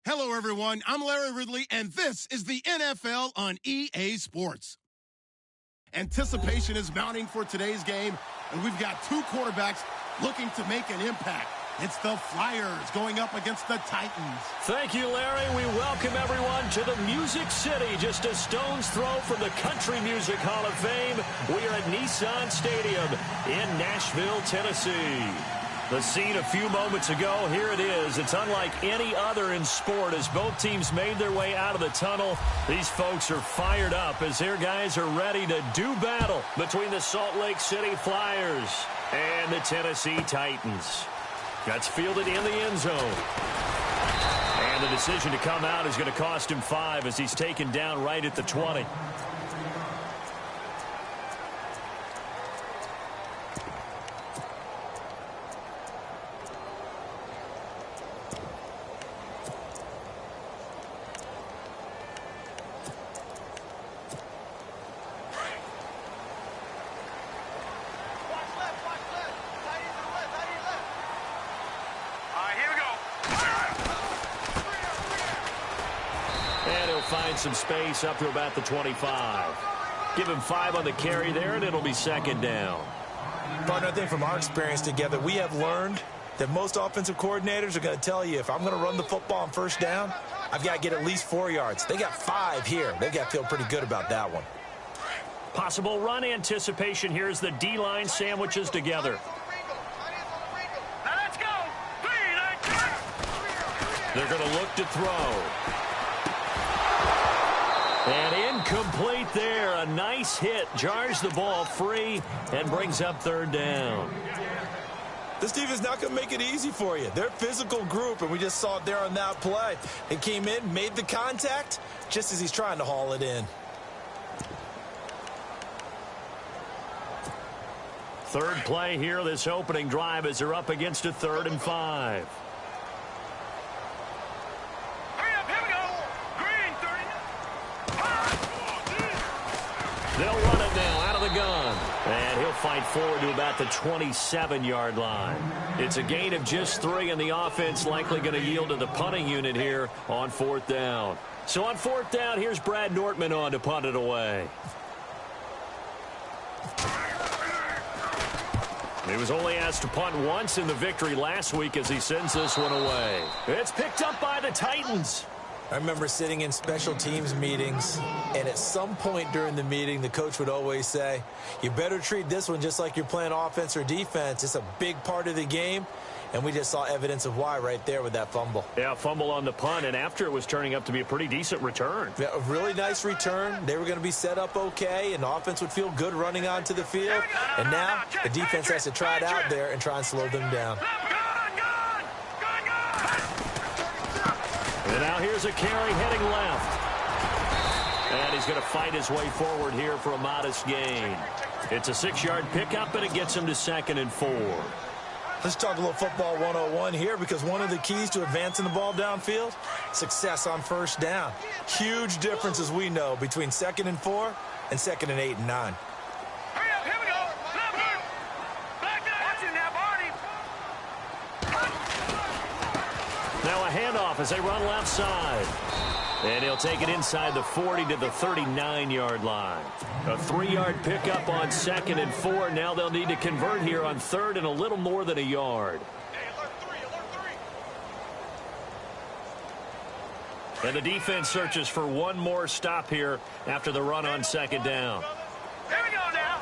Hello, everyone. I'm Larry Ridley, and this is the NFL on EA Sports. Anticipation is mounting for today's game, and we've got two quarterbacks looking to make an impact. It's the Flyers going up against the Titans. Thank you, Larry. We welcome everyone to the Music City, just a stone's throw from the Country Music Hall of Fame. We are at Nissan Stadium in Nashville, Tennessee. The scene a few moments ago, here it is. It's unlike any other in sport as both teams made their way out of the tunnel. These folks are fired up as their guys are ready to do battle between the Salt Lake City Flyers and the Tennessee Titans. That's fielded in the end zone. And the decision to come out is going to cost him 5 as he's taken down right at the 20. Find some space up to about the 25. Give him 5 on the carry there, and it'll be second down. Partner, I think from our experience together, we have learned that most offensive coordinators are going to tell you, if I'm going to run the football on first down, I've got to get at least 4 yards. They got 5 here. They've got to feel pretty good about that one. Possible run anticipation here as the D-line sandwiches together. Now let's go. They're going to look to throw. And incomplete there. A nice hit. Jars the ball free and brings up third down. This defense is not going to make it easy for you. They're a physical group, and we just saw it there on that play. They came in, made the contact, just as he's trying to haul it in. Third play here, this opening drive, as they're up against a 3rd and 5. They'll run it now out of the gun. And he'll fight forward to about the 27-yard line. It's a gain of just 3, and the offense likely going to yield to the punting unit here on 4th down. So on 4th down, here's Brad Nortman on to punt it away. He was only asked to punt once in the victory last week as he sends this one away. It's picked up by the Titans. I remember sitting in special teams meetings, and at some point during the meeting, the coach would always say, you better treat this one just like you're playing offense or defense. It's a big part of the game, and we just saw evidence of why right there with that fumble. Yeah, fumble on the punt, and after it was turning up to be a pretty decent return. Yeah, a really nice return. They were going to be set up okay, and the offense would feel good running onto the field. And now the defense has to try it out there and try and slow them down. And now here's a carry heading left. And he's going to fight his way forward here for a modest gain. It's a 6-yard pickup, and it gets him to 2nd and 4. Let's talk a little football 101 here, because one of the keys to advancing the ball downfield, success on first down. Huge difference, as we know, between 2nd and 4 and 2nd and 8 and 9. Now a handoff as they run left side. And he'll take it inside the 40 to the 39-yard line. A 3-yard pickup on 2nd and 4. Now they'll need to convert here on 3rd and a little more than a yard. And the defense searches for one more stop here after the run on 2nd down. Here we go now.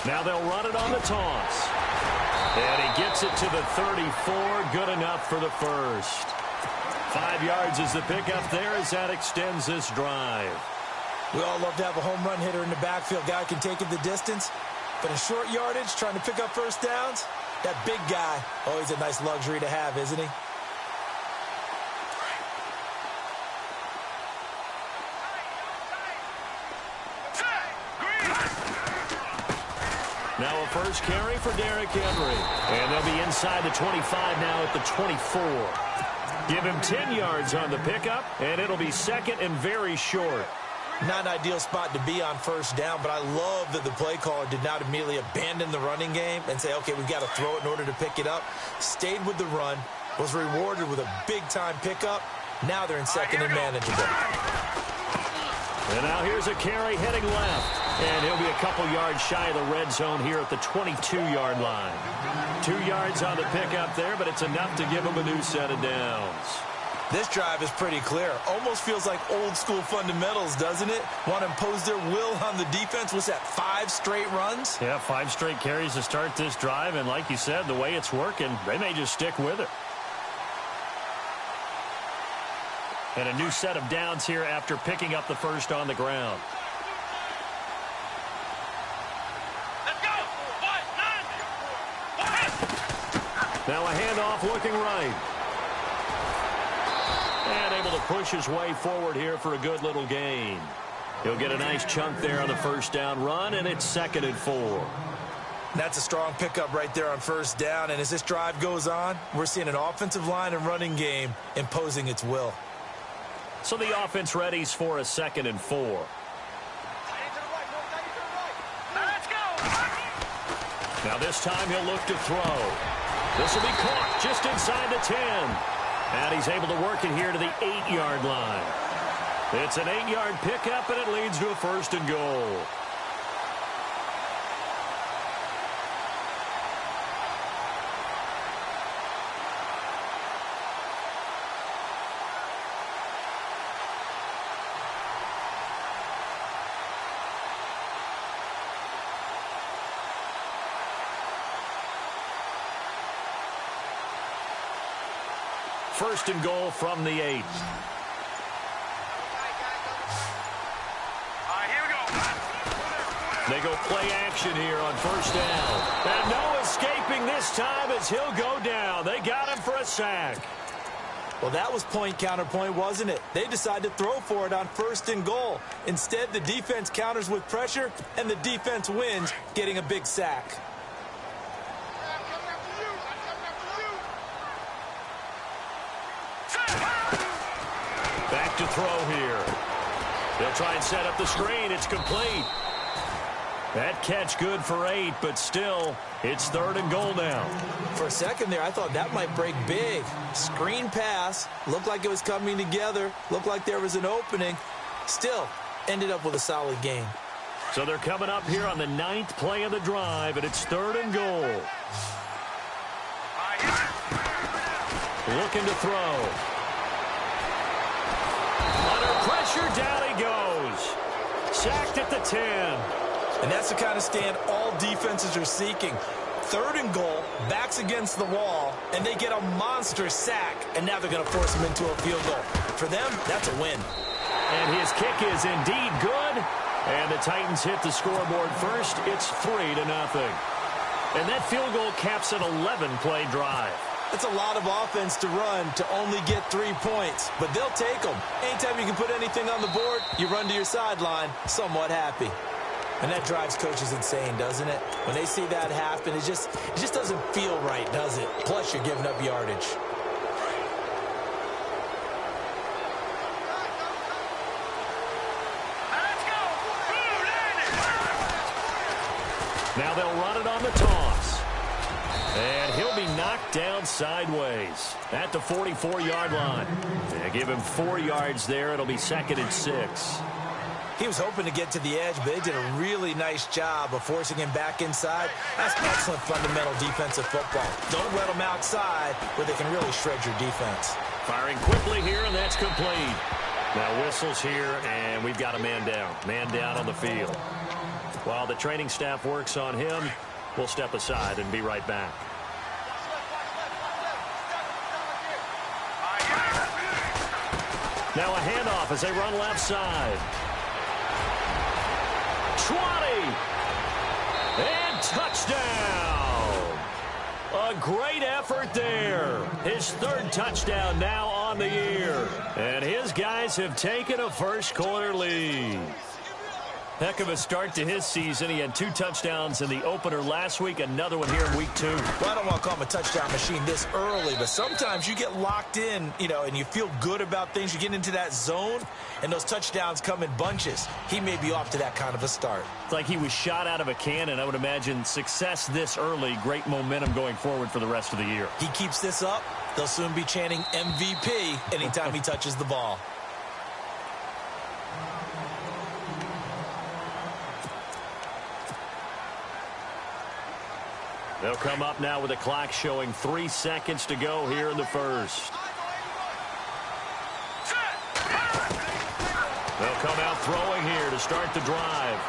Now they'll run it on the toss. And he gets it to the 34. Good enough for the first. 5 yards is the pickup there as that extends this drive. We all love to have a home run hitter in the backfield. Guy can take it the distance. But in short yardage, trying to pick up first downs, that big guy, always a nice luxury to have, isn't he? Now a first carry for Derrick Henry. And they'll be inside the 25 now at the 24. Give him 10 yards on the pickup, and it'll be 2nd and very short. Not an ideal spot to be on first down, but I love that the play caller did not immediately abandon the running game and say, okay, we've got to throw it in order to pick it up. Stayed with the run, was rewarded with a big-time pickup. Now they're in second and manageable. And now here's a carry heading left. And he'll be a couple yards shy of the red zone here at the 22-yard line. 2 yards on the pickup there, but it's enough to give him a new set of downs. This drive is pretty clear. Almost feels like old-school fundamentals, doesn't it? Want to impose their will on the defense. Was that 5 straight runs? Yeah, 5 straight carries to start this drive. And like you said, the way it's working, they may just stick with it. And a new set of downs here after picking up the first on the ground. Let's go! Now a handoff looking right. And able to push his way forward here for a good little gain. He'll get a nice chunk there on the first down run, and it's 2nd and 4. That's a strong pickup right there on first down. And as this drive goes on, we're seeing an offensive line and running game imposing its will. So the offense readies for a 2nd and 4. Let's go! Now this time he'll look to throw. This will be caught just inside the 10. And he's able to work it here to the 8-yard line. It's an 8-yard pickup, and it leads to a 1st and goal. First and goal from the 8. All right, here we go. They go play action here on first down. And no escaping this time as he'll go down. They got him for a sack. Well, that was point counterpoint, wasn't it? They decided to throw for it on 1st and goal. Instead, the defense counters with pressure, and the defense wins, getting a big sack. Back to throw here. They'll try and set up the screen. It's complete. That catch good for 8, but still, it's 3rd and goal now. For a second there, I thought that might break big. Screen pass. Looked like it was coming together. Looked like there was an opening. Still, ended up with a solid gain. So they're coming up here on the 9th play of the drive, and it's 3rd and goal. Looking to throw. Under pressure, down he goes. Sacked at the 10. And that's the kind of stand all defenses are seeking. 3rd and goal, backs against the wall, and they get a monster sack. And now they're going to force him into a field goal. For them, that's a win. And his kick is indeed good. And the Titans hit the scoreboard first. It's 3-0. And that field goal caps an 11-play drive. That's a lot of offense to run to only get 3 points, but they'll take them. Anytime you can put anything on the board, you run to your sideline somewhat happy. And that drives coaches insane, doesn't it? When they see that happen, it just doesn't feel right, does it? Plus, you're giving up yardage. Let's go! Now they'll run it on the toss. And he'll be knocked down sideways at the 44-yard line. They give him 4 yards there. It'll be 2nd and 6. He was hoping to get to the edge, but they did a really nice job of forcing him back inside. That's excellent fundamental defensive football. Don't let them outside where they can really shred your defense. Firing quickly here, and that's complete. Now whistles here, and we've got a man down. Man down on the field. While the training staff works on him, we'll step aside and be right back. Now a handoff as they run left side. 20. And touchdown. A great effort there. His 3rd touchdown now on the year. And his guys have taken a first quarter lead. Heck of a start to his season. He had 2 touchdowns in the opener last week, another one here in week 2. Well, I don't want to call him a touchdown machine this early, but sometimes you get locked in, and you feel good about things. You get into that zone, and those touchdowns come in bunches. He may be off to that kind of a start. It's like he was shot out of a cannon. I would imagine success this early, great momentum going forward for the rest of the year. He keeps this up, they'll soon be chanting MVP anytime he touches the ball. They'll come up now with a clock showing 3 seconds to go here in the first. They'll come out throwing here to start the drive.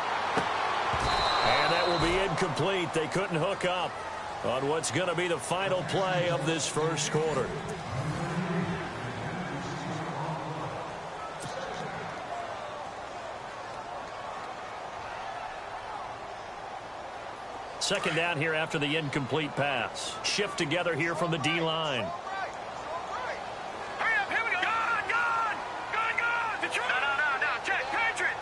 And that will be incomplete. They couldn't hook up on what's going to be the final play of this first quarter. Second down here after the incomplete pass. Shift together here from the D-line. Hurry up, here we go. Gone. Detroit. No, check. Patriot.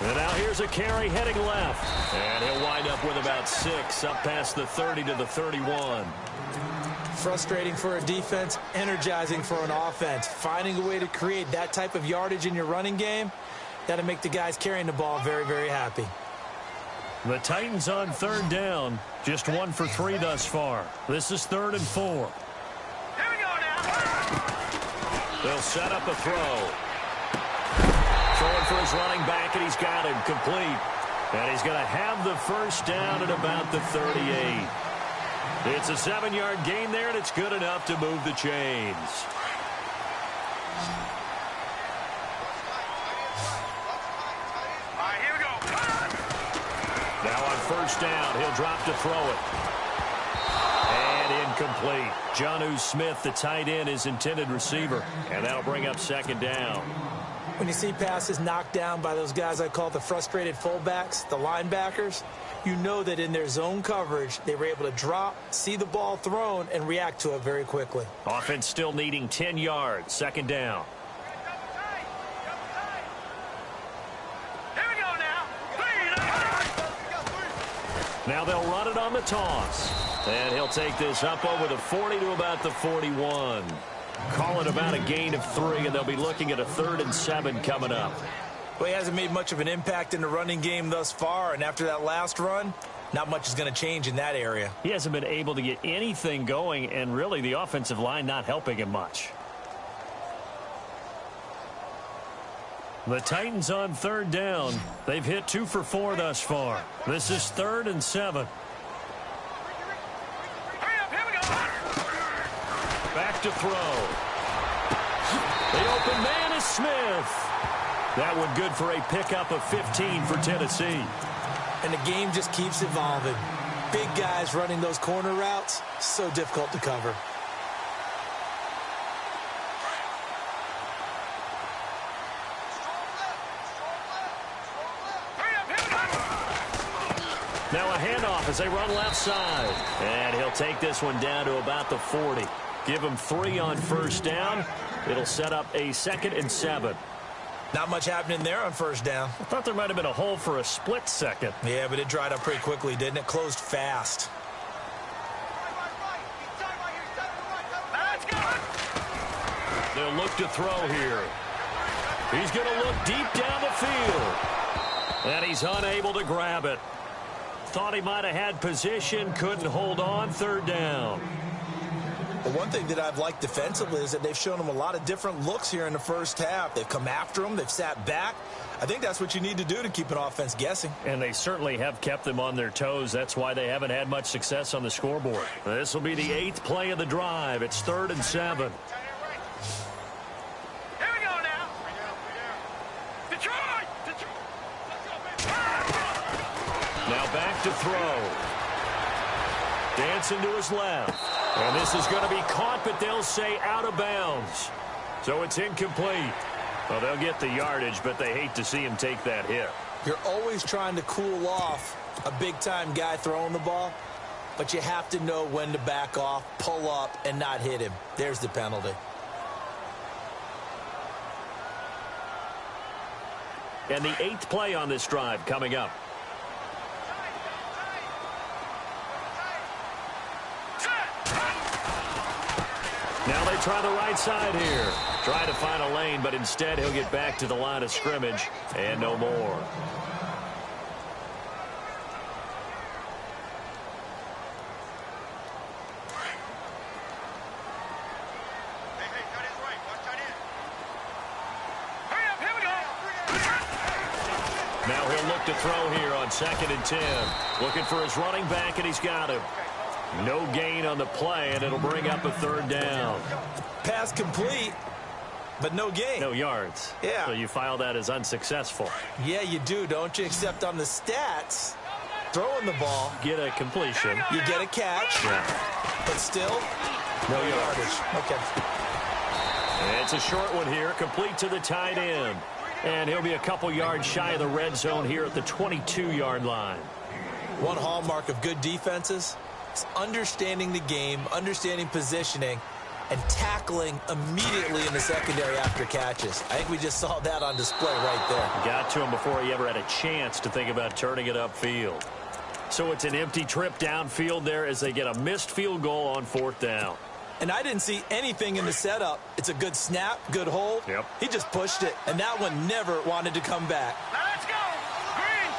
And now here's a carry heading left. And he'll wind up with about 6 up past the 30 to the 31. Frustrating for a defense, energizing for an offense. Finding a way to create that type of yardage in your running game, that'll make the guys carrying the ball very, very happy. The Titans on third down. Just 1 for 3 thus far. This is 3rd and 4. Here we go now. They'll set up a throw. Throwing for his running back, and he's got him complete. And he's going to have the first down at about the 38. It's a 7-yard gain there, and it's good enough to move the chains. Now on first down, he'll drop to throw it. And incomplete. Jonnu Smith, the tight end, is intended receiver. And that'll bring up second down. When you see passes knocked down by those guys I call the frustrated fullbacks, the linebackers, you know that in their zone coverage, they were able to drop, see the ball thrown, and react to it very quickly. Offense still needing 10 yards. Second down. Now they'll run it on the toss. And he'll take this up over the 40 to about the 41. Call it about a gain of 3, and they'll be looking at a 3rd and 7 coming up. Well, he hasn't made much of an impact in the running game thus far, and after that last run, not much is going to change in that area. He hasn't been able to get anything going, and really the offensive line not helping him much. The Titans on third down. They've hit 2 for 4 thus far. This is 3rd and 7. Back to throw. The open man is Smith. That one good for a pickup of 15 for Tennessee. And the game just keeps evolving. Big guys running those corner routes, so difficult to cover. Now a handoff as they run left side. And he'll take this one down to about the 40. Give him 3 on first down. It'll set up a 2nd and 7. Not much happening there on first down. I thought there might have been a hole for a split second. Yeah, but it dried up pretty quickly, didn't it? Closed fast. They'll look to throw here. He's going to look deep down the field. And he's unable to grab it. Thought he might have had position, couldn't hold on, 3rd down. Well, one thing that I've liked defensively is that they've shown him a lot of different looks here in the first half. They've come after him. They've sat back. I think that's what you need to do to keep an offense guessing. And they certainly have kept them on their toes. That's why they haven't had much success on the scoreboard. This will be the 8th play of the drive. It's 3rd and 7. Here we go now. Detroit. Now back to throw. Dancing to his left. And this is going to be caught, but they'll say out of bounds. So it's incomplete. Well, they'll get the yardage, but they hate to see him take that hit. You're always trying to cool off a big-time guy throwing the ball, but you have to know when to back off, pull up, and not hit him. There's the penalty. And the 8th play on this drive coming up. Now they try the right side here. Try to find a lane, but instead he'll get back to the line of scrimmage and no more. Now he'll look to throw here on 2nd and 10. Looking for his running back, and he's got him. No gain on the play, and it'll bring up a 3rd down. Pass complete, but no gain. No yards. Yeah. So you file that as unsuccessful. Yeah, you do, don't you? Except on the stats, throwing the ball. Get a completion. You get a catch. Yeah. But still, no yardage. Okay. It's a short one here, complete to the tight end. And he'll be a couple yards shy of the red zone here at the 22-yard line. One hallmark of good defenses is understanding the game, understanding positioning, and tackling immediately in the secondary after catches. I think we just saw that on display right there. Got to him before he ever had a chance to think about turning it upfield. So it's an empty trip downfield there as they get a missed field goal on 4th down. And I didn't see anything in the setup. It's a good snap, good hold. Yep. He just pushed it, and that one never wanted to come back. Let's go. Green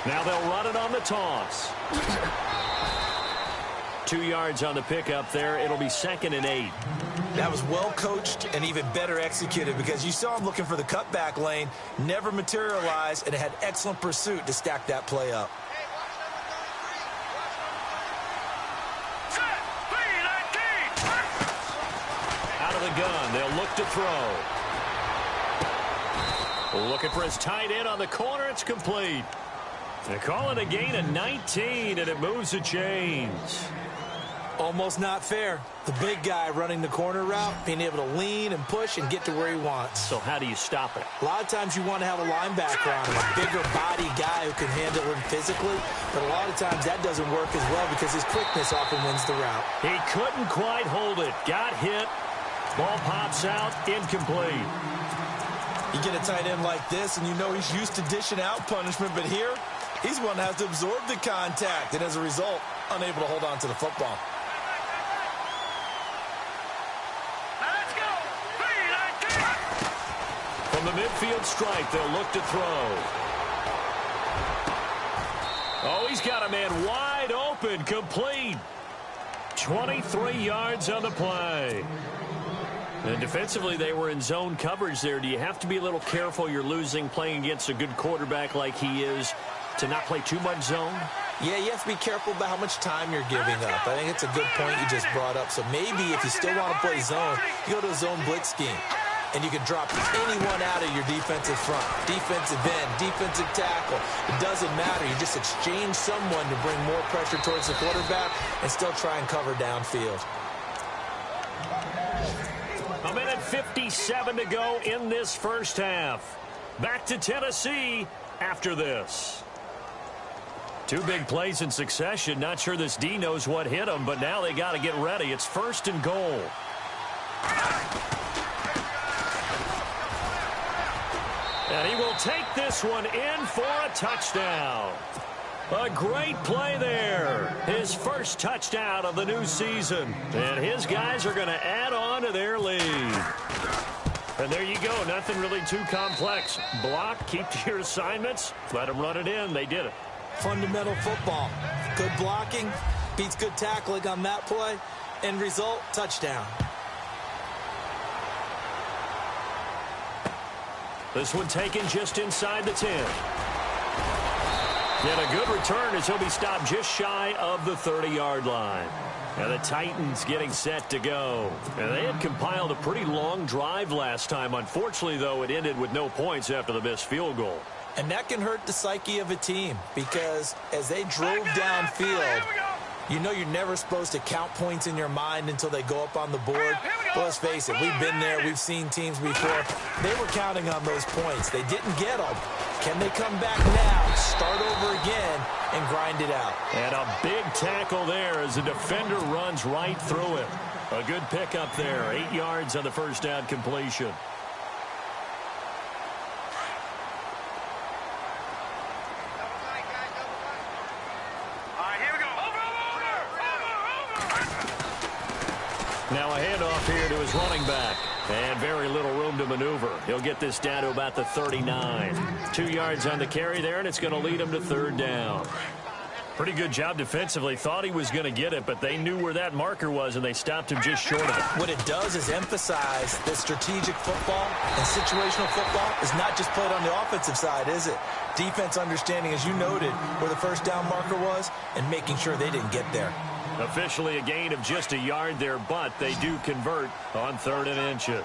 39. Now they'll run it on the toss. 2 yards on the pickup there. It'll be 2nd and 8. That was well coached and even better executed because you saw him looking for the cutback lane, never materialized, and had excellent pursuit to stack that play up. The gun. They'll look to throw. Looking for his tight end on the corner. It's complete. They call it a gain of 19, and it moves the chains. Almost not fair. The big guy running the corner route, being able to lean and push and get to where he wants. So how do you stop it? A lot of times you want to have a linebacker on him, a bigger body guy who can handle him physically, but a lot of times that doesn't work as well because his quickness often wins the route. He couldn't quite hold it. Got hit. Ball pops out, incomplete. You get a tight end like this, and you know he's used to dishing out punishment, but here, he's one that has to absorb the contact, and as a result, unable to hold on to the football. Let's go. Green 19. From the midfield stripe, they'll look to throw. Oh, he's got a man wide open, complete. 23 yards on the play. And defensively, they were in zone coverage there. Do you have to be a little careful you're losing playing against a good quarterback like he is to not play too much zone? Yeah, you have to be careful about how much time you're giving up. I think it's a good point you just brought up. So maybe if you still want to play zone, you go to a zone blitz scheme. And you can drop anyone out of your defensive front. Defensive end, defensive tackle. It doesn't matter. You just exchange someone to bring more pressure towards the quarterback and still try and cover downfield. A minute 57 to go in this first half. Back to Tennessee after this. 2 big plays in succession. Not sure this D knows what hit him, but now they got to get ready. It's 1st and goal. And he will take this one in for a touchdown. A great play there. His first touchdown of the new season. And his guys are going to add on to their lead. And there you go. Nothing really too complex. Block, keep to your assignments, let them run it in. They did it. Fundamental football. Good blocking, beats good tackling on that play. End result, touchdown. This one taken just inside the 10. And a good return as he'll be stopped just shy of the 30-yard line. And the Titans getting set to go. And they had compiled a pretty long drive last time. Unfortunately, though, it ended with no points after the missed field goal. And that can hurt the psyche of a team because as they drove downfield, you know you're never supposed to count points in your mind until they go up on the board. But let's face it, we've been there. We've seen teams before. They were counting on those points. They didn't get them. Can they come back now, start over again, and grind it out? And a big tackle there as the defender runs right through it. A good pickup there. 8 yards on the first down completion. Now a handoff here to his running back. And very little room to maneuver. He'll get this down to about the 39. 2 yards on the carry there, and it's going to lead him to third down. Pretty good job defensively. Thought he was going to get it, but they knew where that marker was, and they stopped him just short of it. What it does is emphasize that strategic football and situational football is not just played on the offensive side, is it? Defense understanding, as you noted, where the first down marker was and making sure they didn't get there. Officially a gain of just a yard there, but they do convert on 3rd and inches.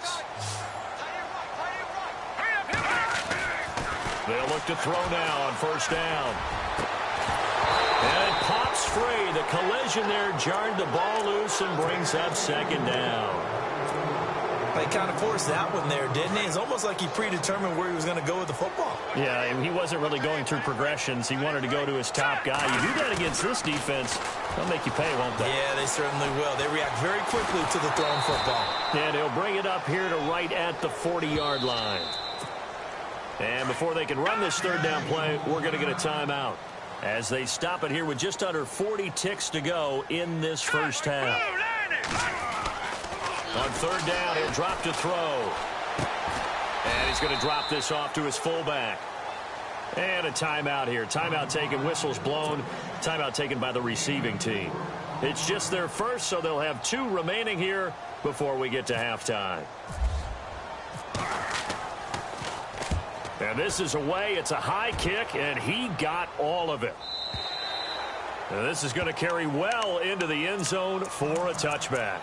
They'll look to throw now on 1st down. And it pops free. The collision there jarred the ball loose and brings up 2nd down. They kind of forced that one there, didn't he? It's almost like he predetermined where he was going to go with the football. Yeah, he wasn't really going through progressions. He wanted to go to his top guy. You do that against this defense, they'll make you pay, won't they? Yeah, they certainly will. They react very quickly to the thrown football. And he'll bring it up here to right at the 40-yard line. And before they can run this 3rd down play, we're going to get a timeout as they stop it here with just under 40 ticks to go in this first half. On 3rd down, he'll drop to throw. And he's going to drop this off to his fullback. And a timeout here. Timeout taken, whistles blown. Timeout taken by the receiving team. It's just their first, so they'll have 2 remaining here before we get to halftime. And this is away. It's a high kick, and he got all of it. And this is going to carry well into the end zone for a touchback.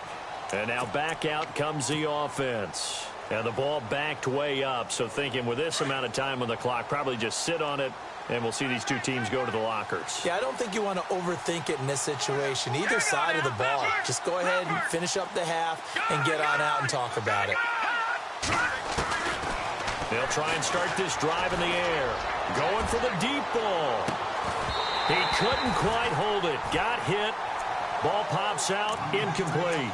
And now back out comes the offense. And the ball backed way up. So thinking with this amount of time on the clock, probably just sit on it, and we'll see these 2 teams go to the lockers. Yeah, I don't think you want to overthink it in this situation. Either side of the ball. Just go ahead and finish up the half and get on out and talk about it. They'll try and start this drive in the air. Going for the deep ball. He couldn't quite hold it. Got hit. Ball pops out, incomplete.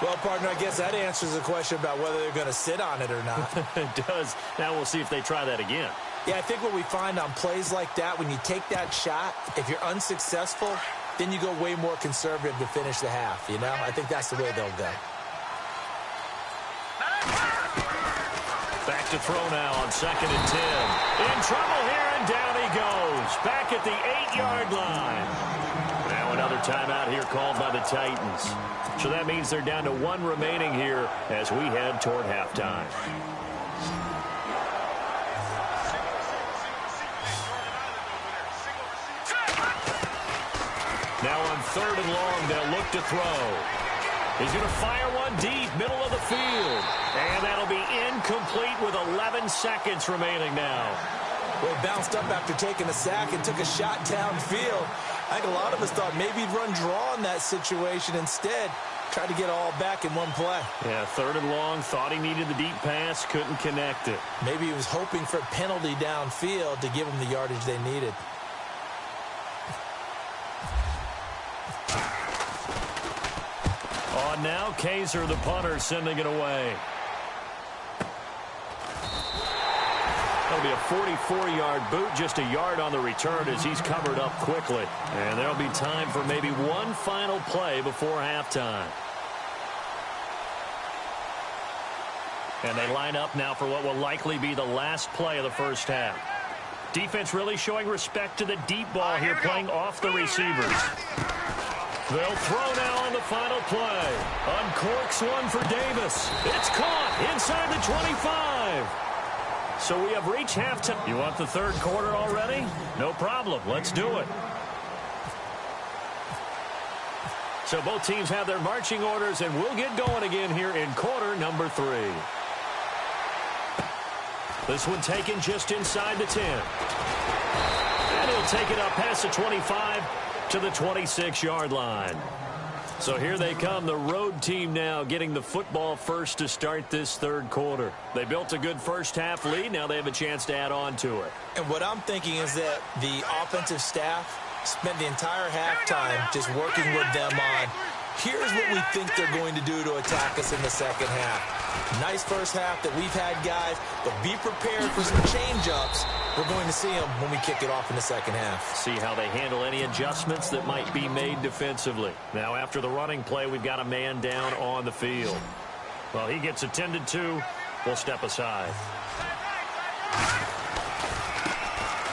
Well, partner, I guess that answers the question about whether they're going to sit on it or not. It does. Now we'll see if they try that again. Yeah, I think what we find on plays like that, when you take that shot, if you're unsuccessful, then you go way more conservative to finish the half, you know? I think that's the way they'll go. Back to throw now on 2nd and 10. In trouble here, and down he goes. Back at the 8-yard line. Now another timeout here called by the Titans. So that means they're down to 1 remaining here as we head toward halftime. Now on 3rd and long, they'll look to throw. He's going to fire one deep, middle of the field. And that'll be incomplete with 11 seconds remaining now. Well, he bounced up after taking a sack and took a shot downfield. I think a lot of us thought maybe he'd run draw in that situation. Instead, tried to get all back in one play. Yeah, 3rd and long, thought he needed the deep pass, couldn't connect it. Maybe he was hoping for a penalty downfield to give him the yardage they needed. On now, Kaiser, the punter, sending it away. That'll be a 44-yard boot, just a yard on the return as he's covered up quickly. And there'll be time for maybe one final play before halftime. And they line up now for what will likely be the last play of the first half. Defense really showing respect to the deep ball here, playing off the receivers. They'll throw now on the final play. Uncorks one for Davis. It's caught inside the 25. So we have reached halftime. You want the 3rd quarter already? No problem. Let's do it. So both teams have their marching orders, and we'll get going again here in quarter number 3. This one taken just inside the 10. And he'll take it up past the 25 to the 26-yard line. So here they come, the road team now getting the football first to start this 3rd quarter. They built a good first half lead. Now they have a chance to add on to it. And what I'm thinking is that the offensive staff spent the entire halftime just working with them on, here's what we think they're going to do to attack us in the second half. Nice first half that we've had, guys, but be prepared for some change-ups we're going to see them when we kick it off in the second half. See how they handle any adjustments that might be made defensively. Now, after the running play, we've got a man down on the field. Well, he gets attended to. We'll step aside.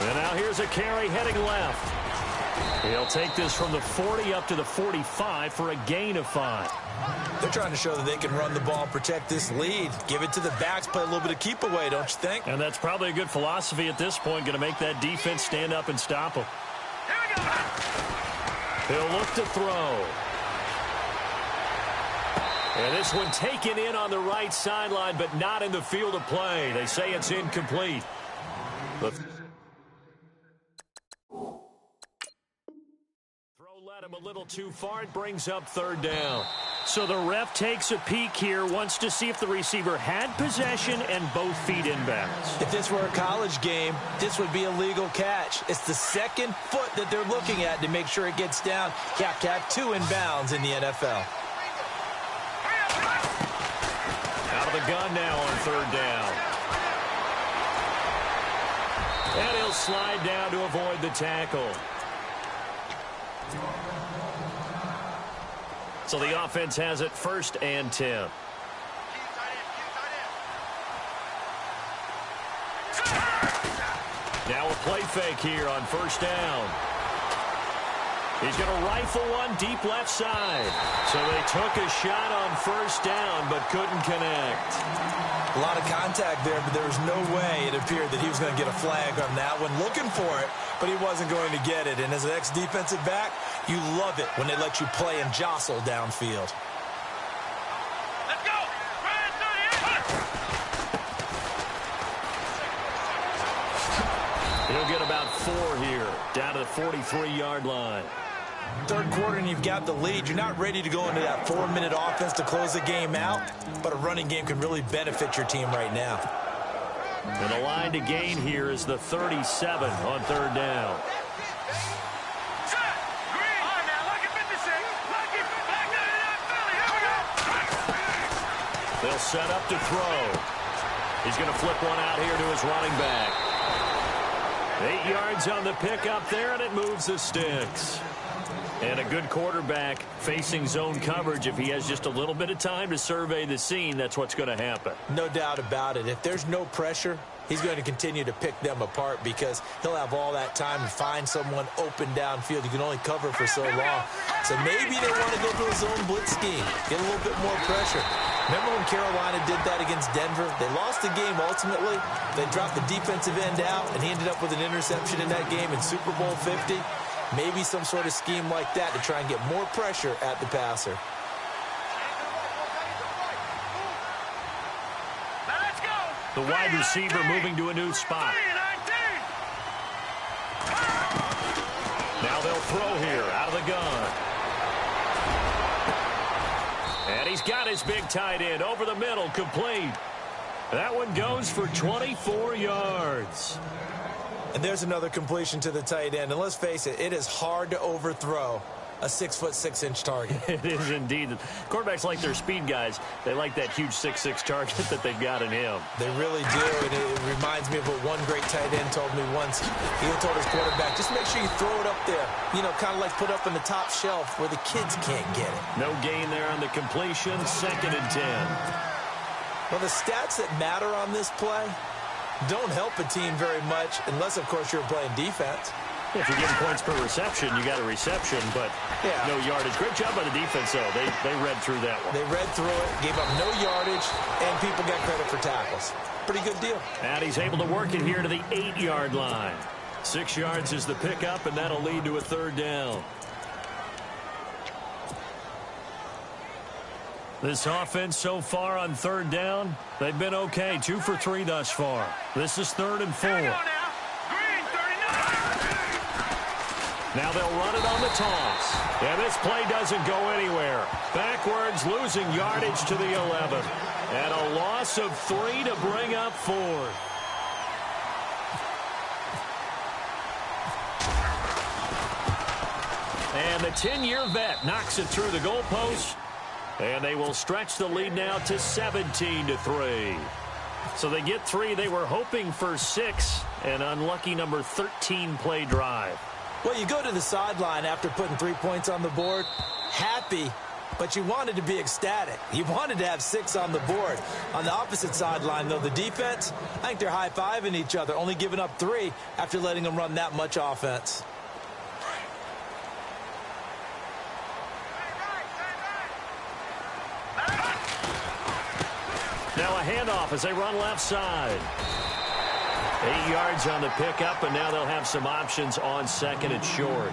And now here's a carry heading left. He'll take this from the 40 up to the 45 for a gain of 5. They're trying to show that they can run the ball and protect this lead. Give it to the backs, play a little bit of keep away, don't you think? And that's probably a good philosophy at this point, going to make that defense stand up and stop them. He'll look to throw. And this one taken in on the right sideline, but not in the field of play. They say it's incomplete. Throw led him a little too far. It brings up third down. So the ref takes a peek here, wants to see if the receiver had possession and both feet inbounds. If this were a college game, this would be a legal catch. It's the second foot that they're looking at to make sure it gets down. Cap 2 inbounds in the NFL. Out of the gun now on third down. And he'll slide down to avoid the tackle. So the offense has it 1st and 10. Now a play fake here on 1st down. He's going to rifle one deep left side. So they took a shot on 1st down but couldn't connect. A lot of contact there, but there was no way it appeared that he was going to get a flag on that one. Looking for it, but he wasn't going to get it. And as an ex-defensive back, you love it when they let you play and jostle downfield. Let's go! Ryan 38! He'll get about 4 here, down to the 43-yard line. Third quarter and you've got the lead. You're not ready to go into that 4-minute offense to close the game out, but a running game can really benefit your team right now. And the line to gain here is the 37 on third down. They'll set up to throw. He's going to flip one out here to his running back. 8 yards on the pickup there, and it moves the sticks. And a good quarterback facing zone coverage. If he has just a little bit of time to survey the scene, that's what's going to happen. No doubt about it. If there's no pressure, he's going to continue to pick them apart because he'll have all that time to find someone open downfield. You can only cover for so long. So maybe they want to go to a zone blitz scheme, get a little bit more pressure. Remember when Carolina did that against Denver? They lost the game ultimately. They dropped the defensive end out, and he ended up with an interception in that game in Super Bowl 50. Maybe some sort of scheme like that to try and get more pressure at the passer. The wide receiver moving to a new spot. Now they'll throw here out of the gun. And he's got his big tight end over the middle, complete. That one goes for 24 yards. And there's another completion to the tight end. And let's face it, it is hard to overthrow a 6'6" target. It is indeed. Quarterbacks like their speed guys. They like that huge 6'6" target that they've got in him. They really do. And it reminds me of what one great tight end told me once. He told his quarterback, just make sure you throw it up there. You know, kind of like put up on the top shelf where the kids can't get it. No gain there on the completion. 2nd and 10. Well, the stats that matter on this play don't help a team very much unless, of course, you're playing defense. If you're getting points per reception, you got a reception, but no yardage. Great job by the defense, though. They read through that one. They read through it, gave up no yardage, and people got credit for tackles. Pretty good deal. And he's able to work it here to the 8-yard line. 6 yards is the pickup, and that'll lead to a 3rd down. This offense so far on 3rd down, they've been okay. 2 for 3 thus far. This is 3rd and 4. Now they'll run it on the toss. And this play doesn't go anywhere. Backwards, losing yardage to the 11. And a loss of 3 to bring up 4th. And the 10-year vet knocks it through the goalpost. And they will stretch the lead now to 17 to 3. So they get 3. They were hoping for 6. an unlucky number 13 play drive. Well, you go to the sideline after putting 3 points on the board, happy, but you wanted to be ecstatic. You wanted to have 6 on the board. On the opposite sideline, though, the defense, I think they're high-fiving each other, only giving up 3 after letting them run that much offense. Now a handoff as they run left side. 8 yards on the pickup, and now they'll have some options on 2nd and short.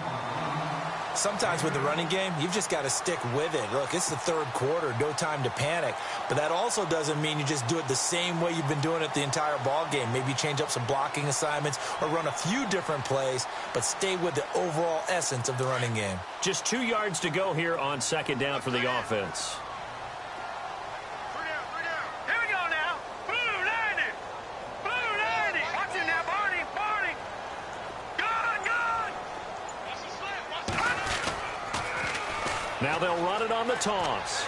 Sometimes with the running game, you've just got to stick with it. Look, it's the 3rd quarter, no time to panic. But that also doesn't mean you just do it the same way you've been doing it the entire ball game. Maybe change up some blocking assignments or run a few different plays, but stay with the overall essence of the running game. Just 2 yards to go here on 2nd down for the offense. Now they'll run it on the toss.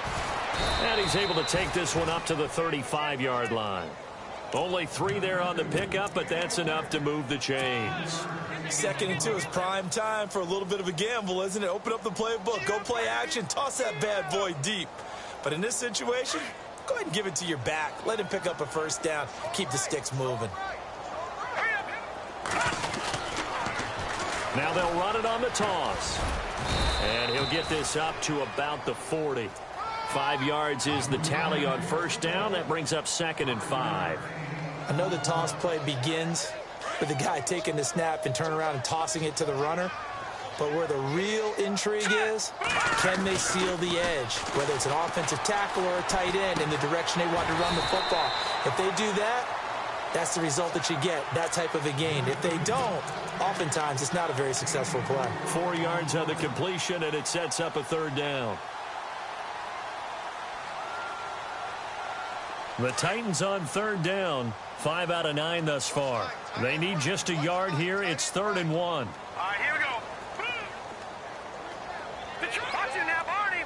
And he's able to take this one up to the 35-yard line. Only 3 there on the pickup, but that's enough to move the chains. 2nd and 2 is prime time for a little bit of a gamble, isn't it? Open up the playbook, go play action, toss that bad boy deep. But in this situation, go ahead and give it to your back. Let him pick up a 1st down. Keep the sticks moving. Now they'll run it on the toss. And he'll get this up to about the 40. 5 yards is the tally on 1st down. That brings up 2nd and 5. I know the toss play begins with the guy taking the snap and turning around and tossing it to the runner. But where the real intrigue is, can they seal the edge? Whether it's an offensive tackle or a tight end in the direction they want to run the football. If they do that, that's the result that you get, that type of a gain. If they don't, oftentimes it's not a very successful play. 4 yards on the completion, and it sets up a 3rd down. The Titans on 3rd down, 5 out of 9 thus far. They need just a yard here. It's 3rd and 1. All right, here we go. Watch it now, Barney.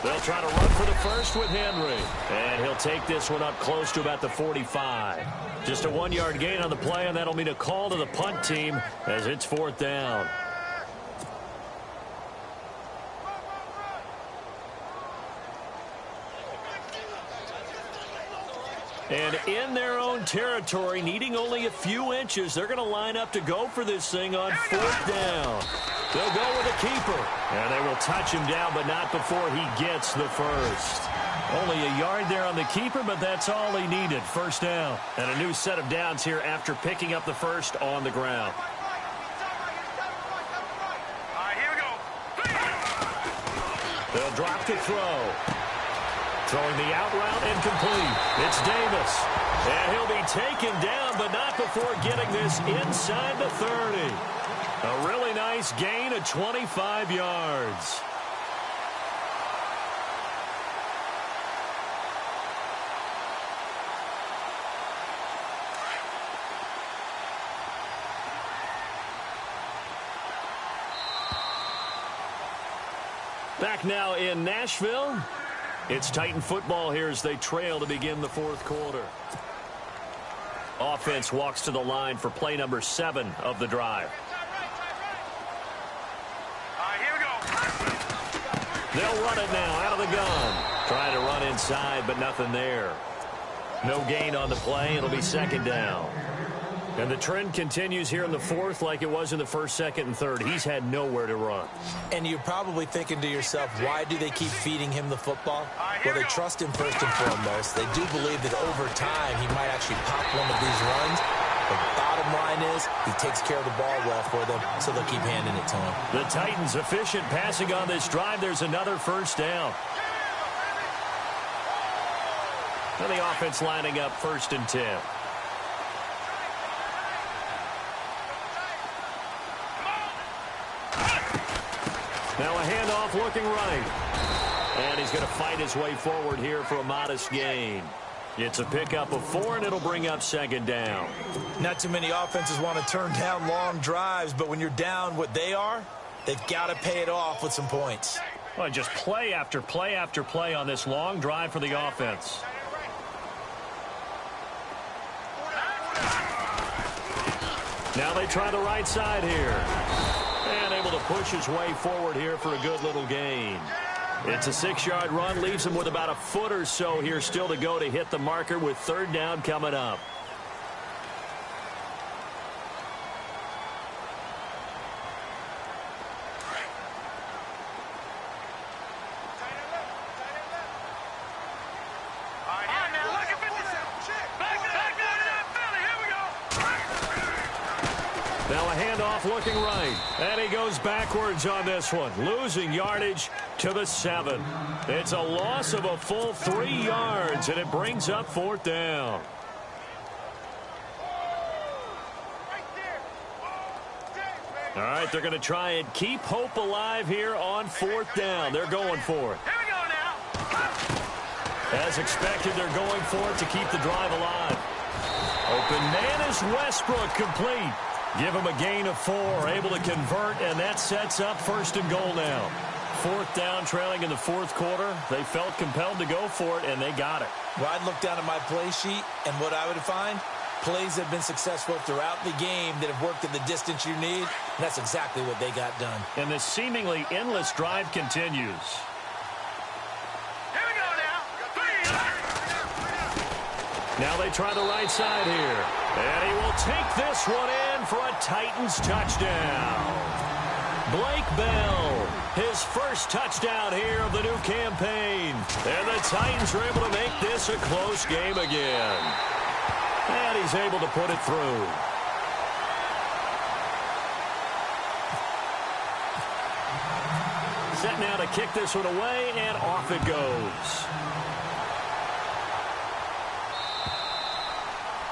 They'll try to run for the 1st with Henry. And he'll take this one up close to about the 45. Just a 1-yard gain on the play, and that'll mean a call to the punt team as it's 4th down. And in their own territory, needing only a few inches, they're going to line up to go for this thing on 4th down. They'll go with a keeper. And they will touch him down, but not before he gets the 1st. Only a yard there on the keeper, but that's all he needed. 1st down. And a new set of downs here after picking up the 1st on the ground. All right, here we go. They'll drop to throw. Throwing the out route incomplete. It's Davis. And he'll be taken down, but not before getting this inside the 30. A really nice gain of 25 yards. Back now in Nashville. It's Titan football here as they trail to begin the 4th quarter. Offense walks to the line for play number 7 of the drive. All right, here we go. They'll run it now out of the gun. Trying to run inside, but nothing there. No gain on the play. It'll be 2nd down. And the trend continues here in the 4th like it was in the 1st, 2nd, and 3rd. He's had nowhere to run. And you're probably thinking to yourself, why do they keep feeding him the football? Well, they trust him first and foremost. They do believe that over time he might actually pop one of these runs. The bottom line is he takes care of the ball well for them, so they'll keep handing it to him. The Titans efficient passing on this drive. There's another 1st down. And the offense lining up 1st and 10. Now a handoff looking right. And he's going to fight his way forward here for a modest gain. It's a pickup of 4, and it'll bring up 2nd down. Not too many offenses want to turn down long drives, but when you're down what they are, they've got to pay it off with some points. Well, just play after play after play on this long drive for the offense. Now they try the right side here. And able to push his way forward here for a good little gain. It's a 6-yard run, leaves him with about a foot or so here still to go to hit the marker with 3rd down coming up. Now a handoff looking right. And he goes backwards on this one. Losing yardage to the 7. It's a loss of a full 3 yards, and it brings up 4th down. All right, they're going to try and keep hope alive here on 4th down. They're going for it. Here we go now. As expected, they're going for it to keep the drive alive. Open man is Westbrook, complete. Give him a gain of 4, able to convert, and that sets up 1st and goal now. 4th down, trailing in the 4th quarter. They felt compelled to go for it, and they got it. Well, I'd look down at my play sheet, and what I would find, plays have been successful throughout the game that have worked at the distance you need, and that's exactly what they got done. And this seemingly endless drive continues. Here we go now. 3. Now they try the right side here. And he will take this one in for a Titans touchdown. Blake Bell, his first touchdown here of the new campaign. And the Titans are able to make this a close game again. And he's able to put it through. Set now to kick this one away, and off it goes.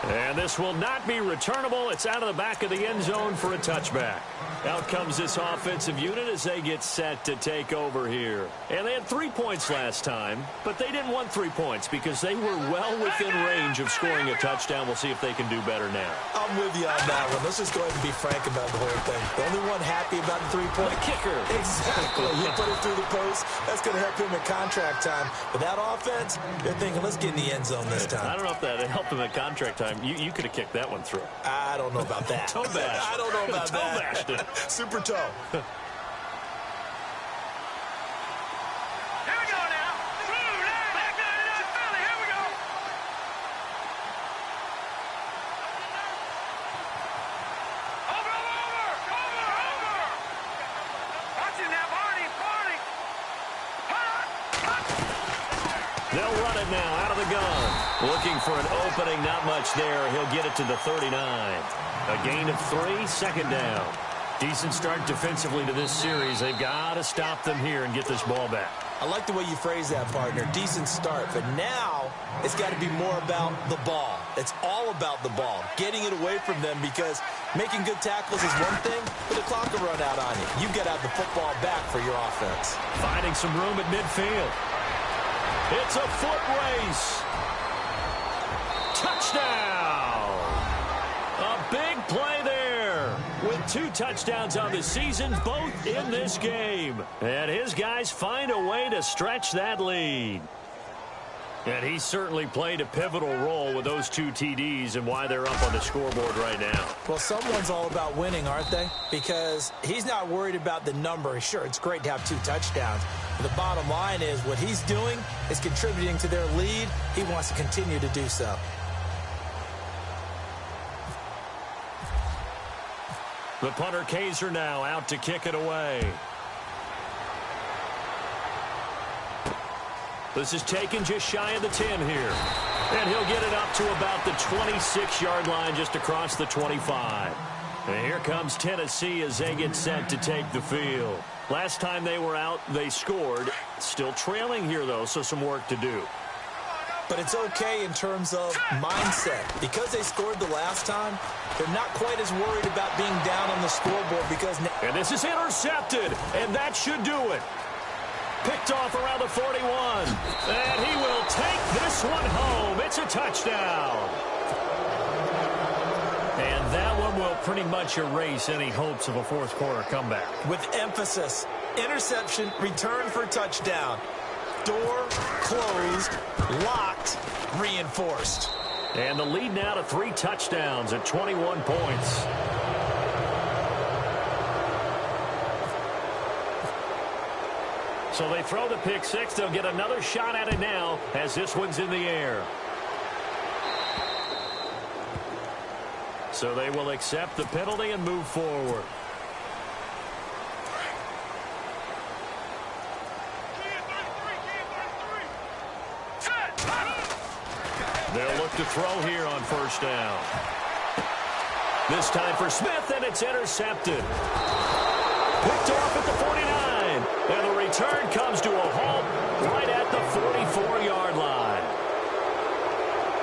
And this will not be returnable. It's out of the back of the end zone for a touchback. Out comes this offensive unit as they get set to take over here. And they had 3 points last time, but they didn't want 3 points because they were well within range of scoring a touchdown. We'll see if they can do better now. I'm with you on that one. Let's just go ahead and be frank about the whole thing. The only one happy about the 3-point. The kicker. Exactly. You put it through the post. That's going to help him at contract time. But that offense, they're thinking, let's get in the end zone this time. I don't know if that helped him at contract time. You could have kicked that one through. I don't know about that. Toe bash. I don't know about Toe that. bashed it. Super toe. Here we go now. Back to Philly. Here we go. Over. Watch it now, Barney. They'll run it now out of the gun. Looking for an opening, not much there. He'll get it to the 39. A gain of 3, 2nd down. Decent start defensively to this series. They've got to stop them here and get this ball back. I like the way you phrase that, partner. Decent start. But now it's got to be more about the ball. It's all about the ball. Getting it away from them because making good tackles is one thing, but the clock will run out on you. You've got to have the football back for your offense. Finding some room at midfield. It's a foot race. Touchdown. A big play there. With 2 touchdowns on the season, both in this game. And his guys find a way to stretch that lead. And he certainly played a pivotal role with those 2 TDs and why they're up on the scoreboard right now. Well, someone's all about winning, aren't they? Because he's not worried about the number. Sure, it's great to have 2 touchdowns. But the bottom line is what he's doing is contributing to their lead. He wants to continue to do so. The punter Kaiser now out to kick it away. This is taken just shy of the 10 here. And he'll get it up to about the 26-yard line just across the 25. And here comes Tennessee as they get set to take the field. Last time they were out, they scored. Still trailing here, though, so some work to do. But it's okay in terms of mindset. Because they scored the last time, they're not quite as worried about being down on the scoreboard because... And this is intercepted, and that should do it. Picked off around the 41. And he will take this one home. It's a touchdown. And that one will pretty much erase any hopes of a fourth quarter comeback. With emphasis, interception, return for touchdown. Door closed, locked, reinforced. And the lead now to 3 touchdowns at 21 points. So they throw the pick six. They'll get another shot at it now as this one's in the air. So they will accept the penalty and move forward. They'll look to throw here on first down. This time for Smith, and it's intercepted. Picked off at the 49. And the return comes to a halt right at the 44-yard line.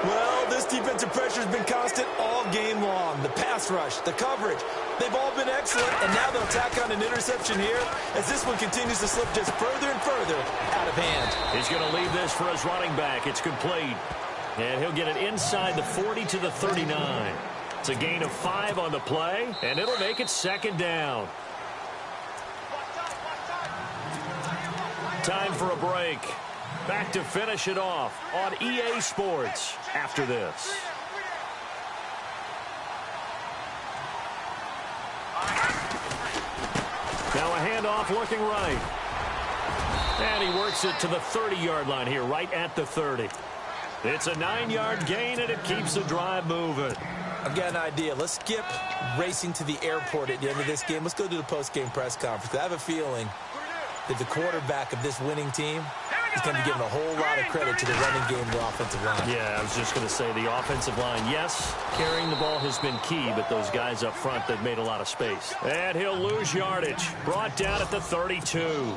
Well, this defensive pressure has been constant all game long. The pass rush, the coverage, they've all been excellent, and now they'll tack on an interception here as this one continues to slip just further and further out of hand. He's going to leave this for his running back. It's complete. And he'll get it inside the 40 to the 39. It's a gain of 5 on the play, and it'll make it second down. Time for a break. Back to finish it off on EA Sports after this. Now a handoff looking right. And he works it to the 30-yard line here, right at the 30. It's a 9-yard gain, and it keeps the drive moving. I've got an idea. Let's skip racing to the airport at the end of this game. Let's go to the post-game press conference. I have a feeling that the quarterback of this winning team is going to be given a whole lot of credit to the running game and the offensive line. Yeah, I was just going to say the offensive line, yes, carrying the ball has been key, but those guys up front, they've made a lot of space. And he'll lose yardage. Brought down at the 32.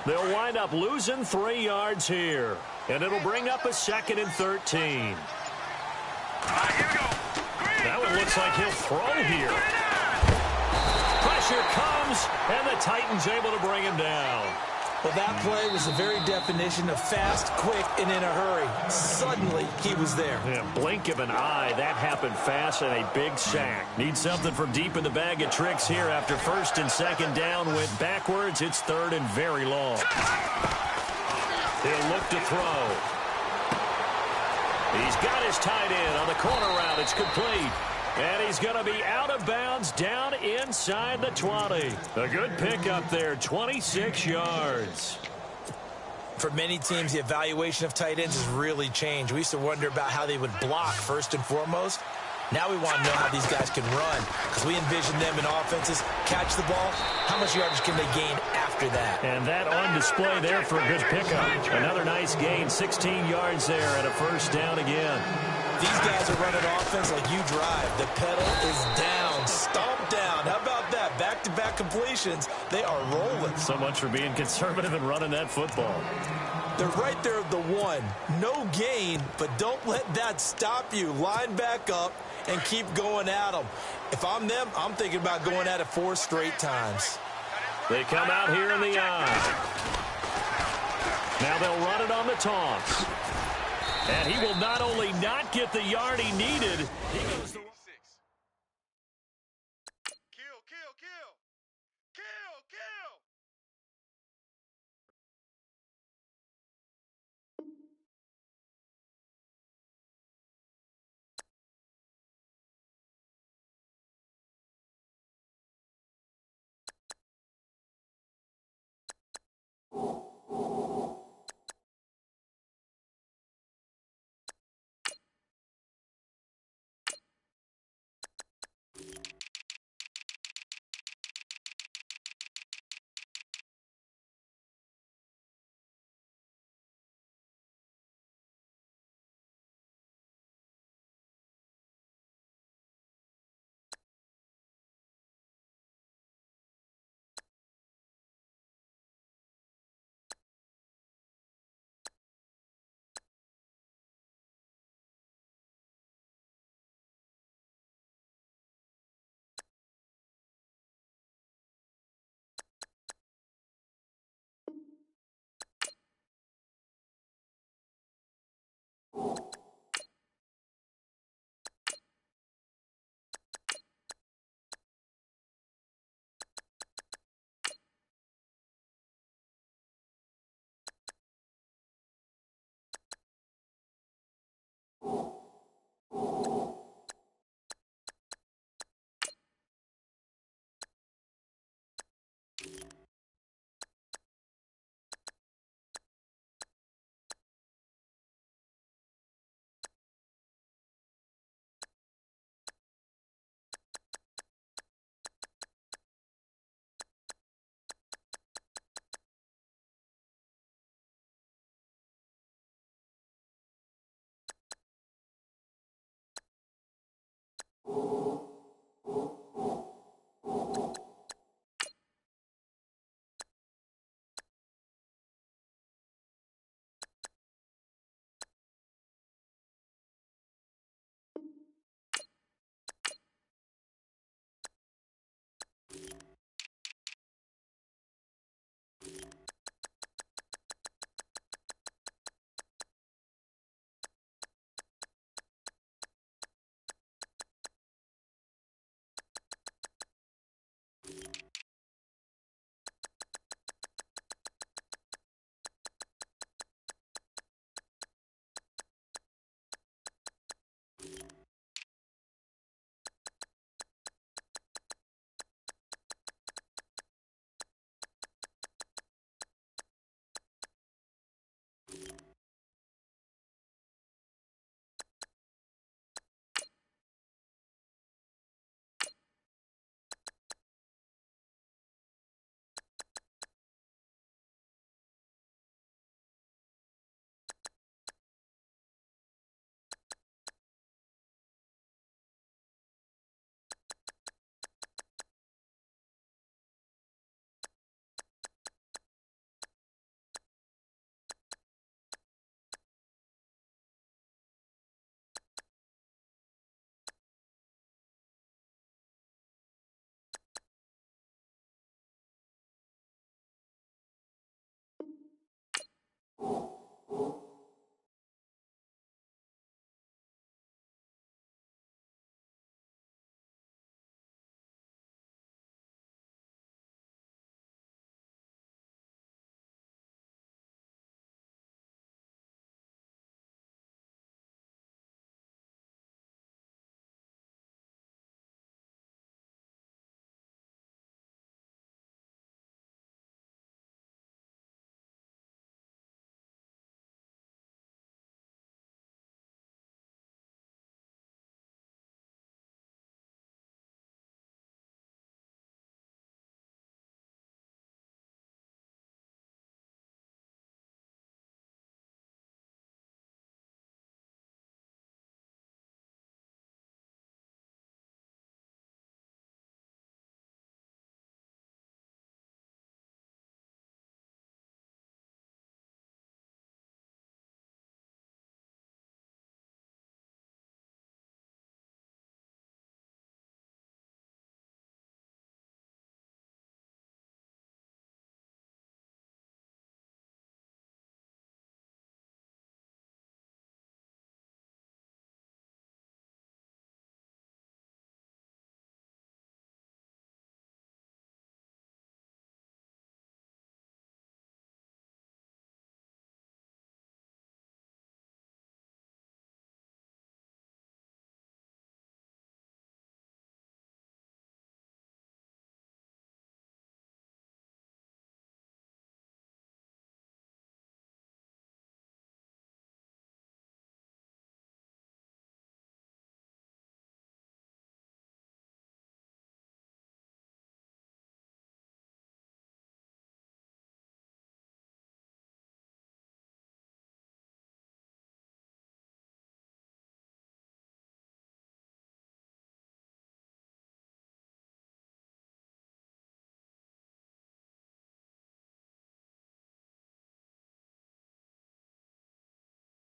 They'll wind up losing 3 yards here. And it'll bring up a 2nd and 13. That one looks like he'll throw here. Pressure comes, and the Titans able to bring him down. Well, that play was the very definition of fast, quick, and in a hurry. Suddenly, he was there. Yeah, blink of an eye. That happened fast and a big sack. Need something from deep in the bag of tricks here after 1st and 2nd down. Went backwards. It's 3rd and very long. He'll look to throw. He's got his tight end on the corner route. It's complete. And he's going to be out of bounds down inside the 20. A good pickup there, 26 yards. For many teams, the evaluation of tight ends has really changed. We used to wonder about how they would block first and foremost. Now we want to know how these guys can run because we envision them in offenses, catch the ball, how much yardage can they gain after that? And that on display there for a good pickup. Another nice gain, 16 yards there and a 1st down again. These guys are running offense like you drive. The pedal is down, stomp down. How about that? Back-to-back completions. They are rolling. So much for being conservative and running that football. They're right there at the 1. No gain, but don't let that stop you. Line back up and keep going at them. If I'm them, I'm thinking about going at it 4 straight times. They come out here in the eye. Now they'll run it on the toss. And he will not only not get the yard he needed, he goes the you.